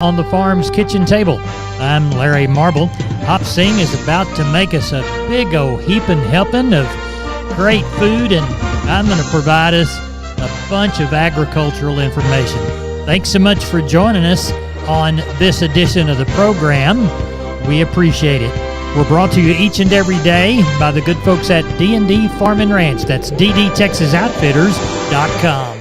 On the farm's kitchen table. I'm Larry Marble. Hop Sing is about to make us a big old heaping helping of great food, and I'm going to provide us a bunch of agricultural information. Thanks so much for joining us on this edition of the program. We appreciate it. We're brought to you each and every day by the good folks at D&D Farm and Ranch. That's ddtexasoutfitters.com.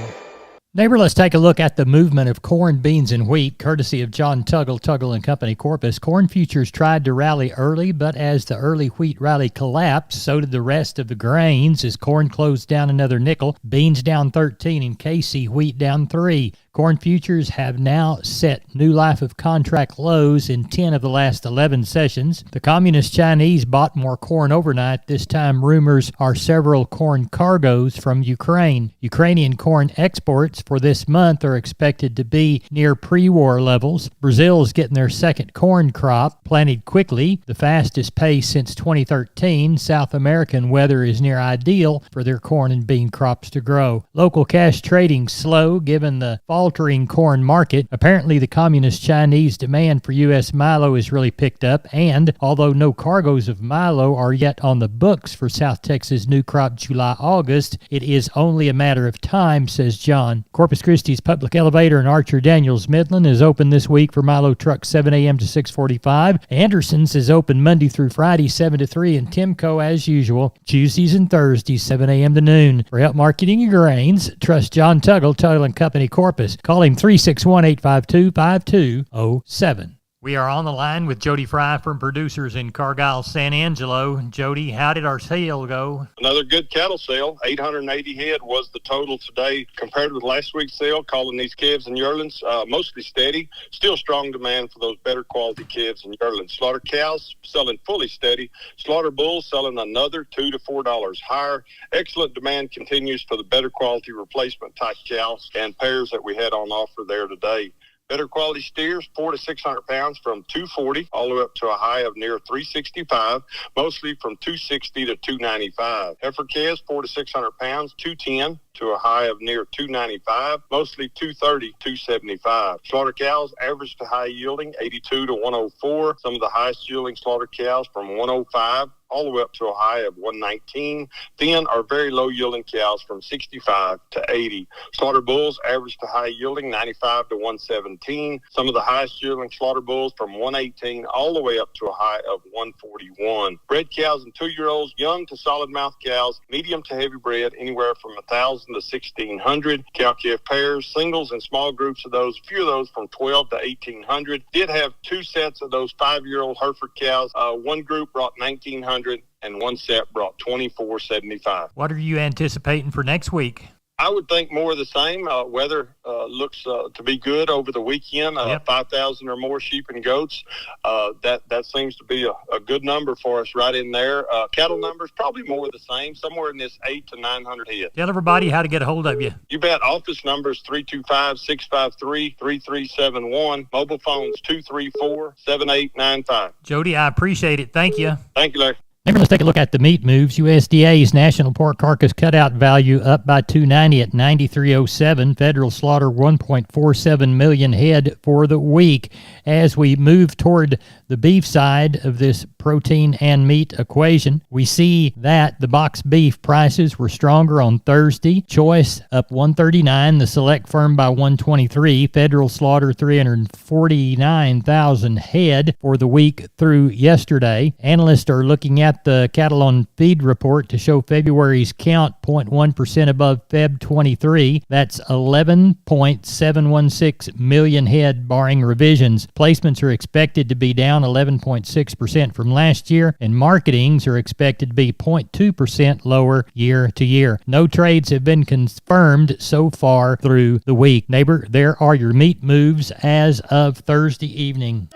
Neighbor, let's take a look at the movement of corn, beans, and wheat, courtesy of John Tuggle & Company, Corpus. Corn futures tried to rally early, but as the early wheat rally collapsed, so did the rest of the grains as corn closed down another nickel, beans down 13, and KC wheat down 3. Corn futures have now set new life of contract lows in 10 of the last 11 sessions. The Communist Chinese bought more corn overnight. This time, rumors are several corn cargoes from Ukraine. Ukrainian corn exports for this month are expected to be near pre-war levels. Brazil is getting their second corn crop planted quickly, the fastest pace since 2013. South American weather is near ideal for their corn and bean crops to grow. Local cash trading slow given the faltering corn market. Apparently, the Communist Chinese demand for U.S. milo has really picked up, and although no cargoes of milo are yet on the books for South Texas new crop July-August, it is only a matter of time, says John. Corpus Christi's Public Elevator in Archer Daniels Midland is open this week for milo trucks 7 a.m. to 6:45. Anderson's is open Monday through Friday 7 to 3, and Timco, as usual, Tuesdays and Thursdays 7 a.m. to noon. For help marketing your grains, trust John Tuggle & Company, Corpus. Call him 361-852-5207. We are on the line with Jody Fry from Producers in Cargyle, San Angelo. Jody, how did our sale go? Another good cattle sale. 880 head was the total today compared with last week's sale. Calling these calves and yearlings mostly steady. Still strong demand for those better quality calves and yearlings. Slaughter cows selling fully steady. Slaughter bulls selling another $2 to $4 higher. Excellent demand continues for the better quality replacement type cows and pairs that we had on offer there today. Better quality steers, 400 to 600 pounds from $240 all the way up to a high of near $365, mostly from $260 to $295. Heifer calves, 400 to 600 pounds, $210 to a high of near $295, mostly $230, $275. Slaughter cows, average to high yielding, 82 to 104. Some of the highest yielding slaughter cows from 105 all the way up to a high of 119. Thin or very low yielding cows from 65 to 80. Slaughter bulls, average to high yielding, 95 to 117. Some of the highest yielding slaughter bulls from 118 all the way up to a high of 141. Bred cows and 2-year-olds, young to solid mouth cows, medium to heavy bred, anywhere from 1,000 to 1,600. Cow-calf pairs, singles and small groups of those, a few of those from 12 to 1,800. Did have 2 sets of those 5-year-old Hereford cows. One group brought 1,900 and one set brought 2,475. What are you anticipating for next week? I would think more of the same. Weather looks to be good over the weekend. 5,000 or more sheep and goats. That seems to be a good number for us right in there. Cattle numbers probably more of the same, somewhere in this 800 to 900 head. Tell everybody how to get a hold of you. You bet. Office numbers 325-653-3371. Mobile phones 234-7895. Jody, I appreciate it. Thank you. Thank you, Larry. Next, let's take a look at the meat moves. USDA's national pork carcass cutout value up by $290 at $93.07. Federal slaughter 1.47 million head for the week. As we move toward the beef side of this protein and meat equation, we see that the box beef prices were stronger on Thursday. Choice up $139, the select firm by $123. Federal slaughter 349,000 head for the week through yesterday. Analysts are looking at the cattle on feed report to show February's count 0.1% above Feb 23. That's 11.716 million head barring revisions. Placements are expected to be down 11.6% from last year, and marketings are expected to be 0.2% lower year to year. No trades have been confirmed so far through the week. Neighbor, there are your meat moves as of Thursday evening.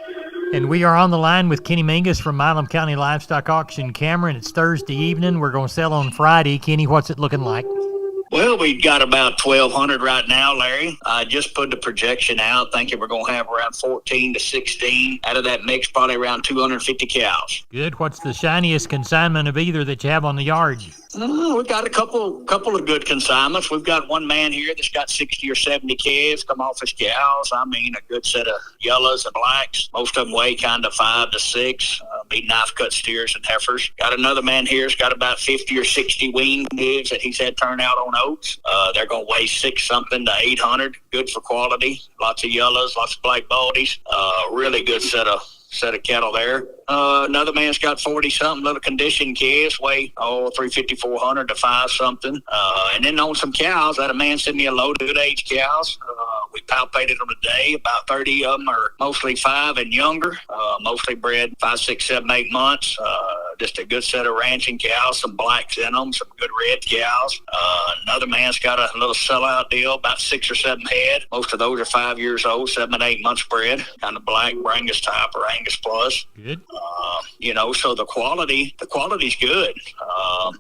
And we are on the line with Kenny Mingus from Milam County Livestock Auction, Cameron. It's Thursday evening. We're going to sell on Friday. Kenny, what's it looking like? Well, we got about 1,200 right now, Larry. I just put the projection out, thinking we're going to have around 14 to 16. Out of that mix, probably around 250 cows. Good. What's the shiniest consignment of either that you have on the yard? We've got a couple of good consignments. We've got one man here that's got 60 or 70 calves come off his cows. I mean, a good set of yellows and blacks. Most of them weigh kind of 5 to 6. Be knife cut steers and heifers. Got another man here that's got about 50 or 60 wean pigs that he's had turned out on oats. They're going to weigh 6 something to 800. Good for quality. Lots of yellows, lots of black baldies. Really good set of cattle there. Another man's got 40-something little conditioned calves, weigh 350, 400 to 5 something. And then on some cows, that a man sent me a load of good age cows. We palpated them today. About 30 of them are mostly 5 and younger, mostly bred 5, 6, 7, 8 months. Just a good set of ranching cows, some blacks in them, some good red cows. Another man's got a little sellout deal, about 6 or 7 head. Most of those are 5 years old, 7 and 8 months bred, kind of black Brangus type or Angus plus. Good. So the quality's good.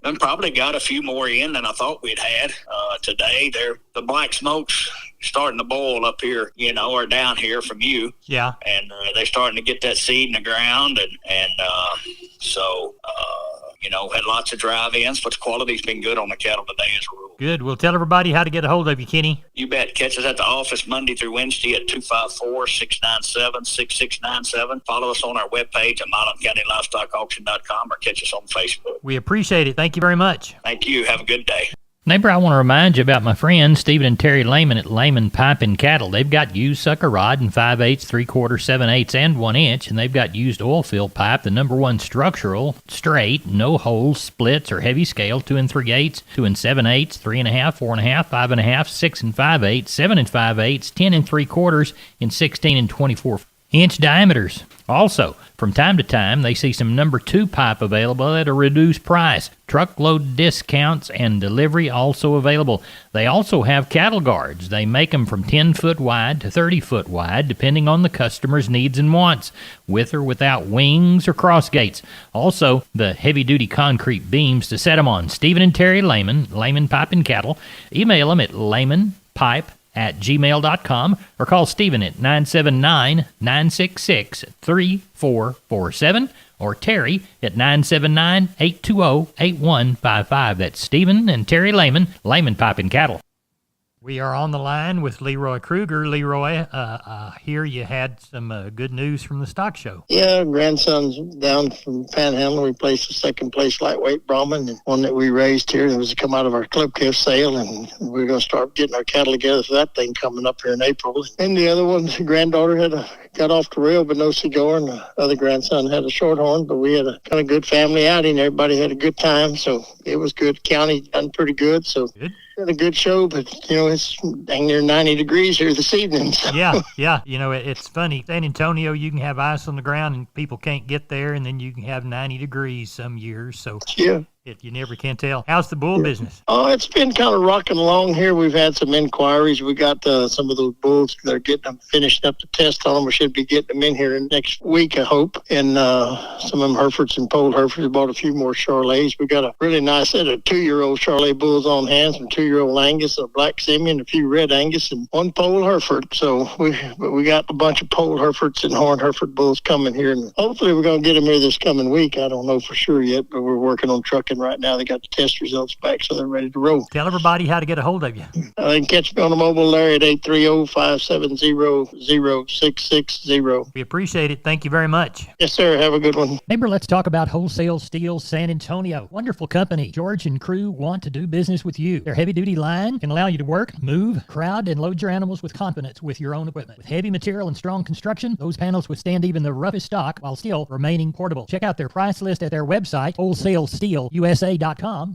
And probably got a few more in than I thought we'd had today. The black smokes starting to boil up here, or down here from you. Yeah. And they're starting to get that seed in the ground. So had lots of drive-ins, but the quality's been good on the cattle today as a rule. Good. Well, tell everybody how to get a hold of you, Kenny. You bet. Catch us at the office Monday through Wednesday at 254-697-6697. Follow us on our webpage at MilamCountyLivestockAuction.com or catch us on Facebook. We appreciate it. Thank you very much. Thank you. Have a good day. Neighbor, I want to remind you about my friends Stephen and Terry Lehman at Lehman Pipe and Cattle. They've got used sucker rod in 5/8, 3/4, 7/8, and 1 inch, and they've got used oil fill pipe, the #1 structural, straight, no holes, splits, or heavy scale, 2 3/8, 2 7/8, 3.5, 4.5, 5.5, 6 5/8, 7 5/8, 10 3/4, and 16 and 24-inch diameters. Also, from time to time, they see some #2 pipe available at a reduced price. Truckload discounts and delivery also available. They also have cattle guards. They make them from 10 foot wide to 30 foot wide, depending on the customer's needs and wants, with or without wings or cross gates. Also, the heavy-duty concrete beams to set them on. Stephen and Terry Lehman, Lehman Pipe and Cattle. Email them at lehmanpipe@gmail.com or call Stephen at 979-966-3447 or Terry at 979-820-8155. That's Stephen and Terry Lehman, Lehman Pipe and Cattle. We are on the line with Leroy Kruger. Leroy, here you had some good news from the stock show. Yeah, grandson's down from Panhandle. We placed a second place lightweight Brahman, and one that we raised here. It was to come out of our club calf sale, and we're going to start getting our cattle together for that thing coming up here in April. And the other one, granddaughter got off the rail, but no cigar, and the other grandson had a shorthorn, but we had a kind of good family outing. Everybody had a good time, so it was good. County done pretty good, so good. Had a good show, but it's dang near 90 degrees here this evening. So. Yeah. It's funny. San Antonio, you can have ice on the ground and people can't get there, and then you can have 90 degrees some years. So yeah. You never can tell. How's the bull business? Oh, it's been kind of rocking along here. We've had some inquiries. We got some of those bulls. They're getting them finished up the test on them. We should be getting them in here next week, I hope. And some of them Herefords and Pole Herefords. Bought a few more Charolais. We got a really nice set of 2-year-old Charolais bulls on hand, some 2-year-old Angus, a black Simeon, a few red Angus, and 1 Pole Hereford. So we got a bunch of Pole Herefords and Horn Hereford bulls coming here. And hopefully we're going to get them here this coming week. I don't know for sure yet, but we're working on trucking right now. They got the test results back, so they're ready to roll. Tell everybody how to get a hold of you. They can catch me on the mobile, Larry, at 830-570-0660. We appreciate it. Thank you very much. Yes, sir. Have a good one. Neighbor, let's talk about Wholesale Steel San Antonio. Wonderful company. George and crew want to do business with you. Their heavy-duty line can allow you to work, move, crowd, and load your animals with confidence with your own equipment. With heavy material and strong construction, those panels withstand even the roughest stock while still remaining portable. Check out their price list at their website, wholesalesteelusa.com.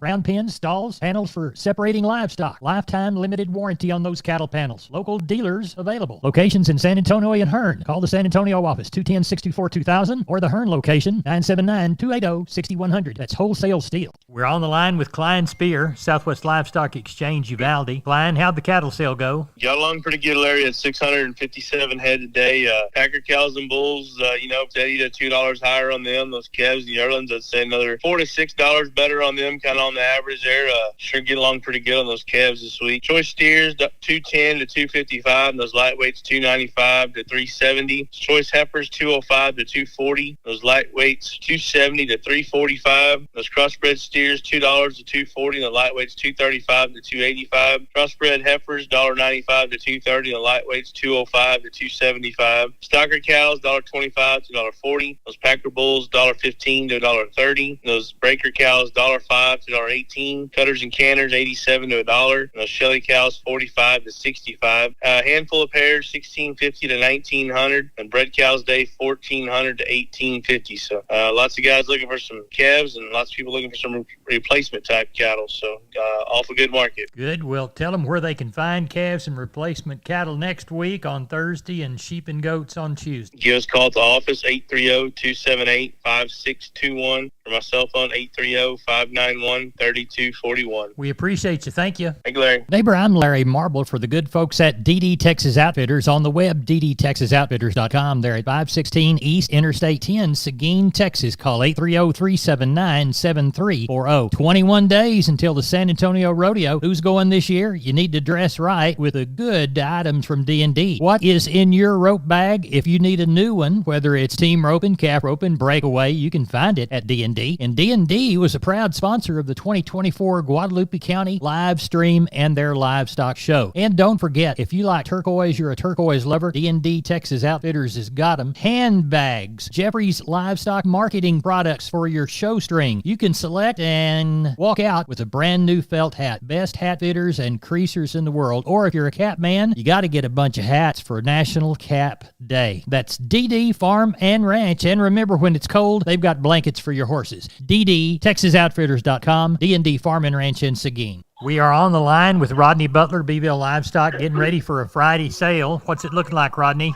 Round pins, stalls, panels for separating livestock. Lifetime limited warranty on those cattle panels. Local dealers available. Locations in San Antonio and Hearn. Call the San Antonio office, 210-624-2000, or the Hearn location, 979-280-6100. That's Wholesale Steel. We're on the line with Klein Spear, Southwest Livestock Exchange, Uvalde. Klein, how'd the cattle sale go? Got along pretty good, Larry, at 657 head today. Packer cows and bulls, steady to $2 higher on them. Those calves and yearlings, I'd say another $4 to $6 better on them, kind of on the average. They're sure get along pretty good on those calves this week. Choice steers, 210 to 255. And those lightweights, 295 to 370. Choice heifers, 205 to 240. Those lightweights, 270 to 345. Those crossbred steers, $2 to 240. And the lightweights, 235 to 285. Crossbred heifers, $1.95 to 230. And the lightweights, 205 to 275. Stocker cows, $1.25 to $1.40. Those Packer bulls, $1.15 to $1.30. Those breaker cows, $1.05 to $1.18. Cutters and canners, $87 to $1. And those Shelly cows, $45 to $65. A handful of pairs, $1,650 to $1,900. And bred cows day, $1,400 to $1,850. So lots of guys looking for some calves and lots of people looking for some replacement type cattle. So awful good market. Good. Well, tell them where they can find calves and replacement cattle next week on Thursday and sheep and goats on Tuesday. Give us a call at the office, 830-278-5621. For my cell phone, 830-591-3241. We appreciate you. Thank you. Thank you, Larry. Neighbor, I'm Larry Marble for the good folks at DD Texas Outfitters on the web, ddtexasoutfitters.com. They're at 516 East Interstate 10, Seguin, Texas. Call 830-379-7340. 21 days until the San Antonio Rodeo. Who's going this year? You need to dress right with a good items from D&D. What is in your rope bag? If you need a new one, whether it's team roping, calf roping, breakaway, you can find it at D&D. And D&D was a proud sponsor of the 2024 Guadalupe County live stream and their livestock show. And don't forget, if you like turquoise, you're a turquoise lover, D&D Texas Outfitters has got them. Handbags, Jeffrey's livestock marketing products for your show string. You can select and walk out with a brand new felt hat. Best hat fitters and creasers in the world. Or if you're a cap man, you got to get a bunch of hats for National Cap Day. That's DD Farm and Ranch. And remember, when it's cold, they've got blankets for your horses. DDTexasOutfitters.com, D&D Farm and Ranch in Seguin. We are on the line with Rodney Butler, Beeville Livestock, getting ready for a Friday sale. What's it looking like, Rodney?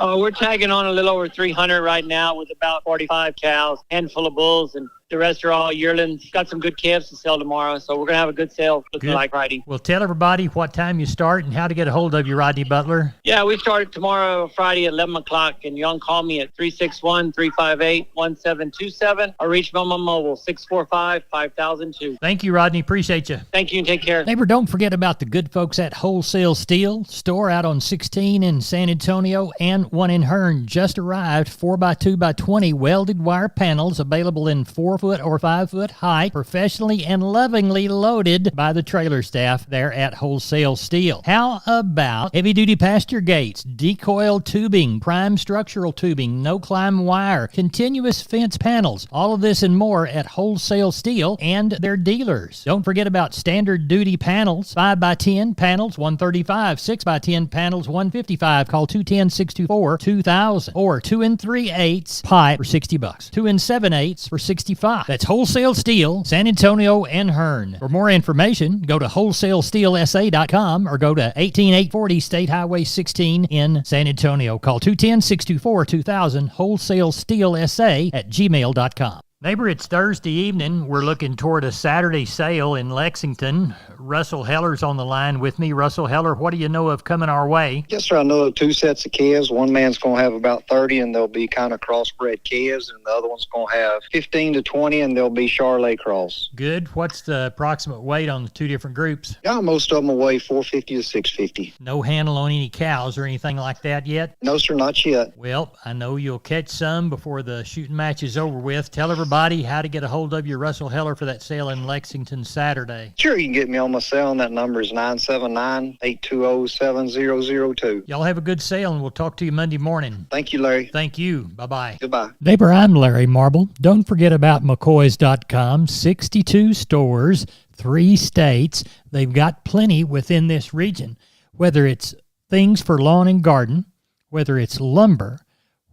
We're tagging on a little over 300 right now with about 45 cows, handful of bulls, and the rest are all yearlings. Got some good calves to sell tomorrow, so we're going to have a good sale looking like Friday. Well, tell everybody what time you start and how to get a hold of you, Rodney Butler. Yeah, we start tomorrow, Friday at 11 o'clock, and you can call me at 361-358-1727 or reach me on my mobile, 645-5002. Thank you, Rodney. Appreciate you. Thank you, and take care. Neighbor, don't forget about the good folks at Wholesale Steel, store out on 16 in San Antonio and one in Hearn. Just arrived, 4x2x20 welded wire panels available in 4-foot or 5-foot height, professionally and lovingly loaded by the trailer staff there at Wholesale Steel. How about heavy-duty pasture gates, decoil tubing, prime structural tubing, no-climb wire, continuous fence panels, all of this and more at Wholesale Steel and their dealers. Don't forget about standard duty panels, 5x10 panels, $135, 6x10 panels, $155. Call 210-624-2000 or 2 3/8 pipe for $60. 2 7/8 for $65. That's Wholesale Steel, San Antonio and Hearn. For more information, go to wholesalesteelsa.com or go to 18840 State Highway 16 in San Antonio. Call 210-624-2000, wholesalesteelsa@gmail.com. Neighbor, it's Thursday evening. We're looking toward a Saturday sale in Lexington. Russell Heller's on the line with me. Russell Heller, what do you know of coming our way? Yes, sir. I know of 2 sets of calves. One man's going to have about 30, and they'll be kind of crossbred calves, and the other one's going to have 15 to 20, and they'll be Charolais cross. Good. What's the approximate weight on the 2 different groups? Yeah, most of them will weigh 450 to 650. No handle on any cows or anything like that yet? No, sir, not yet. Well, I know you'll catch some before the shooting match is over with. Tell everybody how to get a hold of you, Russell Heller, for that sale in Lexington Saturday. Sure, you can get me on my cell, and that number is 979-820-7002. Y'all have a good sale, and we'll talk to you Monday morning. Thank you, Larry. Thank you. Bye-bye. Goodbye. Neighbor, I'm Larry Marble. Don't forget about McCoys.com. 62 stores, 3 states. They've got plenty within this region, whether it's things for lawn and garden, whether it's lumber,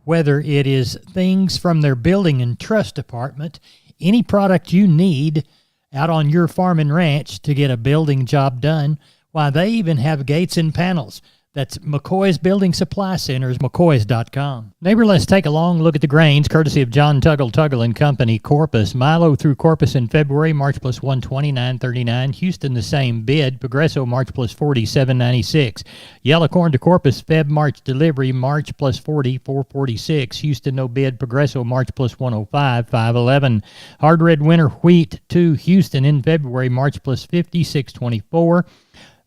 whether it is things from their building and trust department, any product you need out on your farm and ranch to get a building job done. Why, they even have gates and panels. That's McCoy's Building Supply Centers, McCoy's.com. Neighbor, let's take a long look at the grains, courtesy of John Tuggle and Company, Corpus. Milo through Corpus in February, March plus 120, 939. Houston, the same bid. Progresso, March plus 40, 796. Yellow corn to Corpus, Feb, March delivery, March plus 40, 446. Houston, no bid. Progresso, March plus 105, 511. Hard red winter wheat to Houston in February, March plus 50, 624.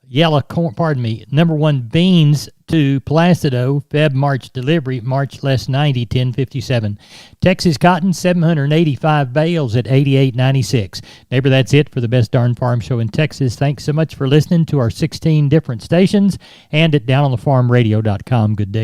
Yellow corn, number one beans to Placido, Feb, March delivery, March less 90, 1057. Texas cotton, 785 bales at 88.96. Neighbor, that's it for the best darn farm show in Texas. Thanks so much for listening to our 16 different stations and at downonthefarmradio.com. Good day.